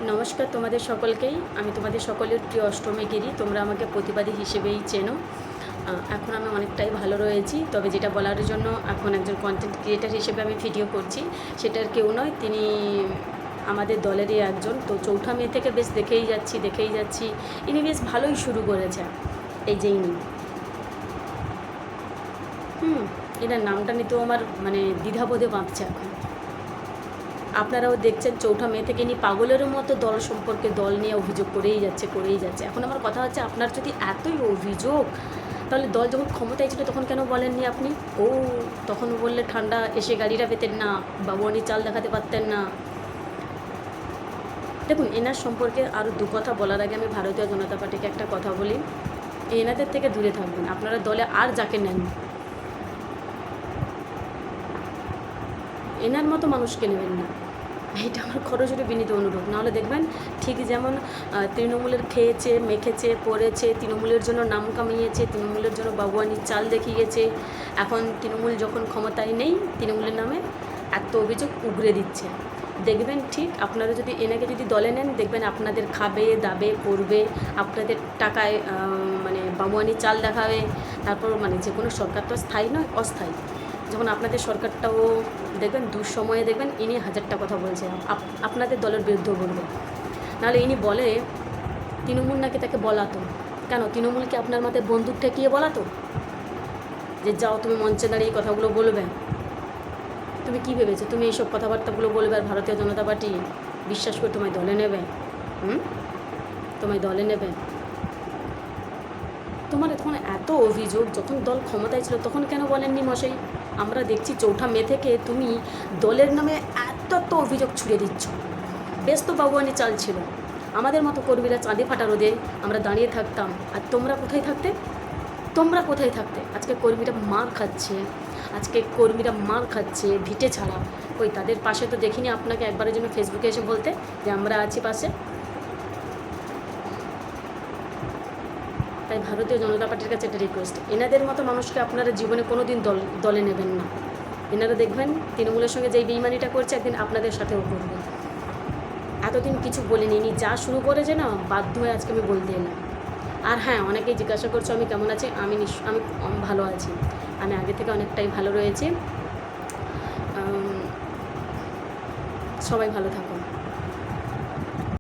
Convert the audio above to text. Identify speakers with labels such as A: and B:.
A: নমস্কার তোমাদের সকলকেই। আমি তোমাদের সকলের প্রিয় অষ্টমী গিরি। তোমরা আমাকে প্রতিবাদী হিসেবেই চেনো। এখন আমি অনেকটাই ভালো রয়েছি, তবে যেটা বলার জন্য এখন একজন কন্টেন্ট ক্রিয়েটার হিসেবে আমি ভিডিও করছি, সেটার কেউ নয়, তিনি আমাদের দলেরই একজন। তো 4 মে থেকে বেশ দেখেই যাচ্ছি ইনি বেশ ভালোই শুরু করেছে। এই যে ইনি এনার নামটা নিতেও আমার মানে দ্বিধাবোধে বাঁধছে এখন। আপনারাও দেখছেন 4 মে থেকে ইনি পাগলের মতো দল সম্পর্কে দল নিয়ে অভিযোগ করেই যাচ্ছে। এখন আমার কথা হচ্ছে, আপনার যদি এতই অভিযোগ, তাহলে দল যখন ক্ষমতায় ছিল তখন কেন বলেননি আপনি? তখন বললে ঠান্ডা এসে গাড়িটা পেতেন না, বাবুয়ানি চাল দেখাতে পারতেন না। দেখুন, এনার সম্পর্কে আরও 2 কথা বলার আগে আমি ভারতীয় জনতা পার্টিকে একটা কথা বলি, এনাদের থেকে দূরে থাকবেন। আপনারা দলে আর যাকে নেন, এনার মতো মানুষকে নেবেন না। এটা আমার খরচের বিনীত অনুরোধ। নাহলে দেখবেন ঠিক যেমন তৃণমূলের খেয়েছে, মেখেছে, পড়েছে, তৃণমূলের জন্য নাম কামিয়েছে, তৃণমূলের জন্য বাবুয়ানির চাল দেখিয়েছে, এখন তৃণমূল যখন ক্ষমতায় নেই, তৃণমূলের নামে এত অভিযোগ উগরে দিচ্ছে। দেখবেন ঠিক আপনারা যদি এনাকে যদি দলে নেন, দেখবেন আপনাদের খাবে, দাবে, পড়বে, আপনাদের টাকায় মানে বাবুয়ানির চাল দেখাবে। তারপর মানে যে কোনো সরকার তো স্থায়ী নয়, অস্থায়ী। যখন আপনাদের সরকারটাও দেখবেন দুঃসময়ে দেখবেন ইনি 1000টা কথা বলছে, আপনাদের দলের বিরুদ্ধে বলবে। নাহলে ইনি বলে তৃণমূল নাকি তাকে বলাতো। কেন তৃণমূলকে আপনার মাথায় বন্দুক ঠেকিয়ে বলাতো যে যাও তুমি মঞ্চে দাঁড়িয়ে কথাগুলো বলবে? তুমি কি ভেবেছো তুমি এইসব কথাবার্তাগুলো বলবে আর ভারতীয় জনতা পার্টি বিশ্বাস করে তোমায় দলে নেবে? তোমায় দলে নেবে? তোমার এখন এত অভিযোগ, যখন দল ক্ষমতায় ছিল তখন কেন বলেননি মশাই? আমরা দেখছি 4 মে থেকে তুমি দলের নামে এত অভিযোগ ছুড়ে দিচ্ছ। বেশ তো বাবুয়ানি চাল ছিল, আমাদের মতো কর্মীরা চাঁদে ফাটা রোদে আমরা দাঁড়িয়ে থাকতাম, আর তোমরা কোথায় থাকতে? আজকে কর্মীরা মার খাচ্ছে ভিটে ছাড়া। তাদের পাশে তো দেখিনি আপনাকে একবারের জন্য ফেসবুকে এসে বলতে যে আমরা আছি পাশে। তাই ভারতীয় জনতা পার্টির কাছে একটা রিকোয়েস্ট, এনাদের মতো মানুষকে আপনারা জীবনে কোনো দিন দলে নেবেন না। এনারা দেখবেন তৃণমূলের সঙ্গে যেই বেইমানিটা করছে, একদিন আপনাদের সাথেও করবে। এতদিন কিছু বলিনি, ইনি যা শুরু করেছে না, বাধ্য হয়ে আজকে আমি বলতে এলাম। আর হ্যাঁ, অনেকেই জিজ্ঞাসা করছো আমি কেমন আছি। আমি ভালো আছি, আমি আগে থেকে অনেকটাই ভালো রয়েছি। সবাই ভালো থাকুন।